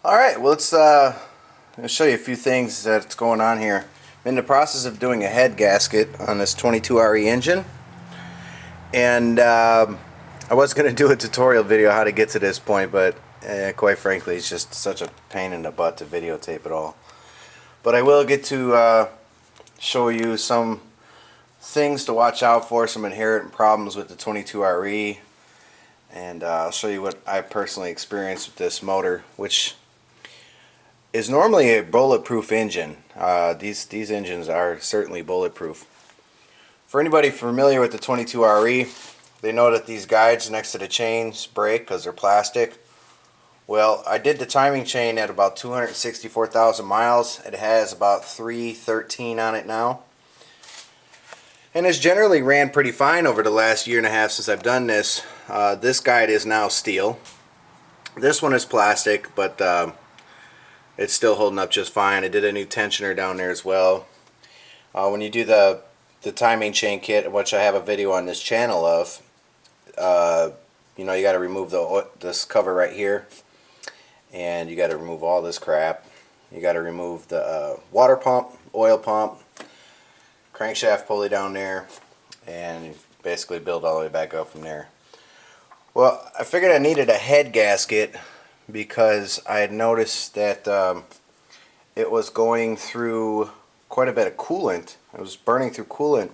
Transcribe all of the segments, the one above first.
Alright, well let's show you a few things that's going on here. I'm in the process of doing a head gasket on this 22RE engine, and I was going to do a tutorial video how to get to this point, but quite frankly it's just such a pain in the butt to videotape it all. But I will get to show you some things to watch out for, some inherent problems with the 22RE, and I'll show you what I personally experienced with this motor, which is normally a bulletproof engine. These engines are certainly bulletproof. For anybody familiar with the 22RE, they know that these guides next to the chains break because they're plastic. Well, I did the timing chain at about 264,000 miles. It has about 313 on it now. And it's generally ran pretty fine over the last year and a half since I've done this. This guide is now steel. This one is plastic, but it's still holding up just fine. I did a new tensioner down there as well. When you do the timing chain kit, which I have a video on this channel of, you know, you got to remove this cover right here, and you got to remove all this crap. You got to remove the water pump, oil pump, crankshaft pulley down there, and you basically build all the way back up from there. Well, I figured I needed a head gasket because I had noticed that it was going through quite a bit of coolant. It was burning through coolant.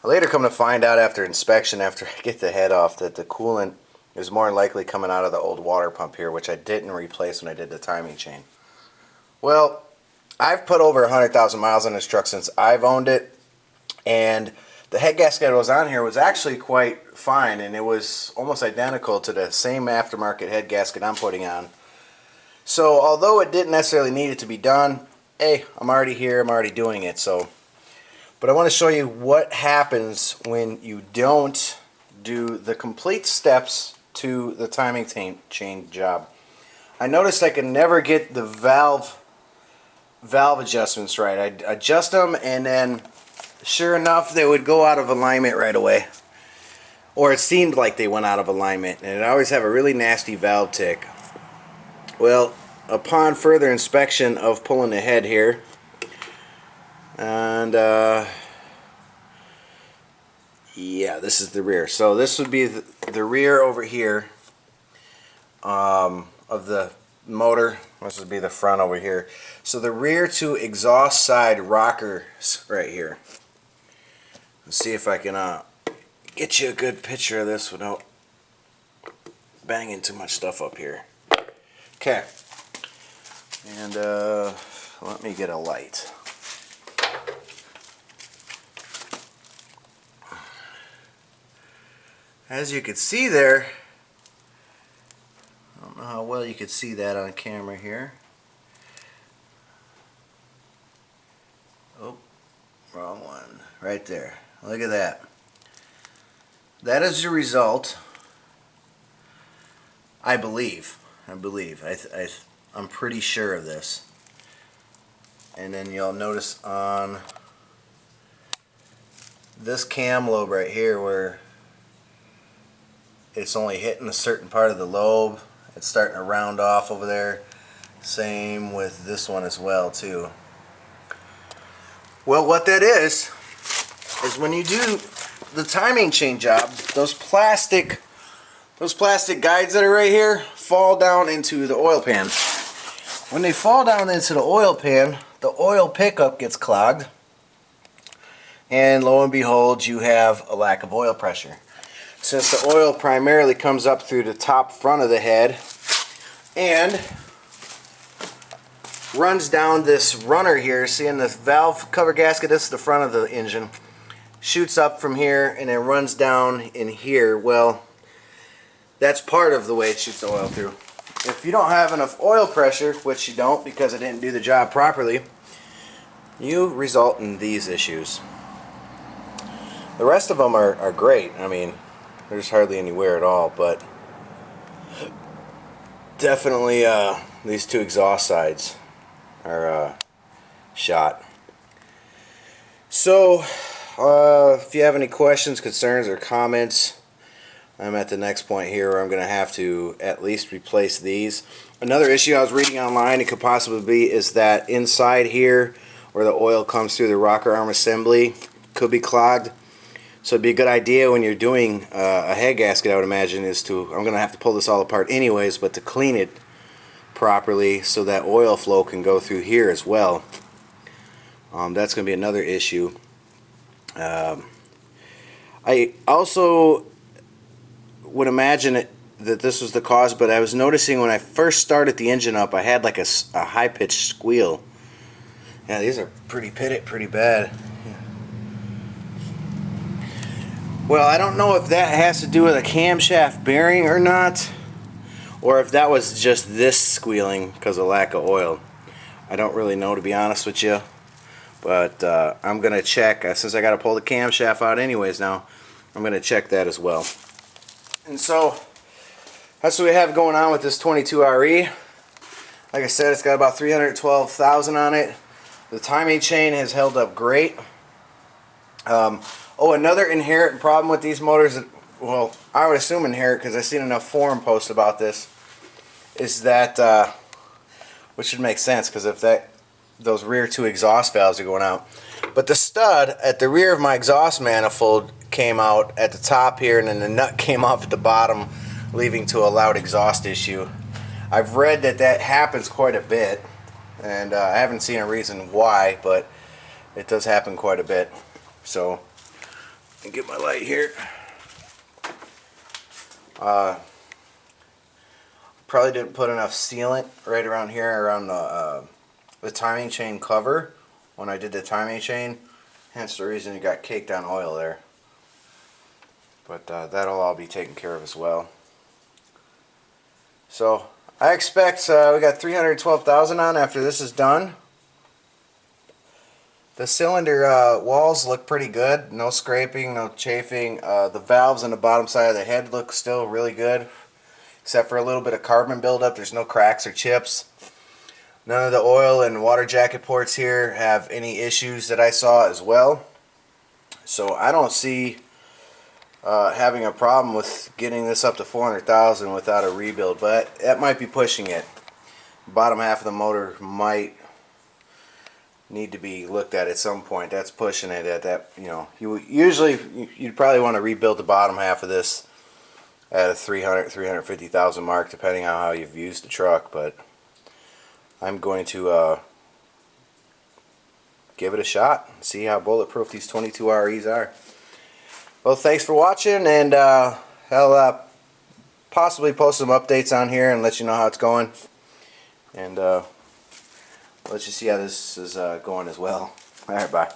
I later come to find out after inspection, after I get the head off, that the coolant is more likely coming out of the old water pump here, which I didn't replace when I did the timing chain. Well, I've put over 100,000 miles on this truck since I've owned it, and the head gasket that was on here was actually quite fine, and it was almost identical to the same aftermarket head gasket I'm putting on. So although it didn't necessarily need it to be done, hey, I'm already here, I'm already doing it. But I want to show you what happens when you don't do the complete steps to the timing chain job. I noticed I could never get the valve adjustments right. I'd adjust them, and then sure enough they would go out of alignment right away, or it seemed like they went out of alignment, and I'd always have a really nasty valve tick. Well, upon further inspection of pulling the head here, and yeah, this is the rear, so this would be the rear over here of the motor. This would be the front over here. So the rear to exhaust side rockers right here. Let's see if I can get you a good picture of this without banging too much stuff up here. Okay, and let me get a light. As you can see there, I don't know how well you could see that on camera here. Oh, wrong one. Right there. Look at that. That is the result, I believe. I'm pretty sure of this. And then you'll notice on this cam lobe right here where it's only hitting a certain part of the lobe, it's starting to round off over there. Same with this one as well too. Well, what that is when you do the timing chain job, those plastic guides that are right here fall down into the oil pan. When they fall down into the oil pan, the oil pickup gets clogged, and lo and behold, you have a lack of oil pressure. Since the oil primarily comes up through the top front of the head and runs down this runner here, seeing the valve cover gasket, this is the front of the engine, shoots up from here and then runs down in here. Well, that's part of the way it shoots the oil through. If you don't have enough oil pressure, which you don't because it didn't do the job properly, you result in these issues. The rest of them are great. I mean, there's hardly any wear at all, but definitely these two exhaust sides are shot. So if you have any questions, concerns, or comments, I'm at the next point here where I'm going to have to at least replace these. Another issue I was reading online it could possibly be is that inside here where the oil comes through the rocker arm assembly could be clogged. So it'd be a good idea when you're doing a head gasket, I would imagine, is to, I'm going to have to pull this all apart anyways, but to clean it properly so that oil flow can go through here as well. That's going to be another issue. I also would imagine that this was the cause, but I was noticing when I first started the engine up, I had like a high-pitched squeal. Yeah, these are pretty pitted pretty bad. Well, I don't know if that has to do with a camshaft bearing or not, or if that was just this squealing because of lack of oil. I don't really know, to be honest with you, but I'm going to check. Since I got to pull the camshaft out anyways now, I'm going to check that as well. And so that's what we have going on with this 22RE. Like I said, it's got about 312,000 on it. The timing chain has held up great. Oh, another inherent problem with these motors, well, I would assume inherent because I've seen enough forum posts about this, is that, which should make sense because if those rear two exhaust valves are going out. But the stud at the rear of my exhaust manifold came out at the top here, and then the nut came off at the bottom, leading to a loud exhaust issue. I've read that that happens quite a bit, and I haven't seen a reason why, but it does happen quite a bit. So, let me get my light here. Probably didn't put enough sealant right around here, around the timing chain cover when I did the timing chain. Hence the reason you got caked on oil there. But that'll all be taken care of as well. So I expect we got 312,000 on after this is done. The cylinder walls look pretty good. No scraping, no chafing. The valves on the bottom side of the head look still really good, except for a little bit of carbon buildup. There's no cracks or chips. None of the oil and water jacket ports here have any issues that I saw as well. So I don't see having a problem with getting this up to 400,000 without a rebuild, but that might be pushing it. The bottom half of the motor might need to be looked at some point. That's pushing it at that, you know. You'd probably want to rebuild the bottom half of this at a 350,000 mark, depending on how you've used the truck, but I'm going to give it a shot and see how bulletproof these 22REs are. Well, thanks for watching, and I'll possibly post some updates on here and let you know how it's going, and let you see how this is going as well. Alright, bye.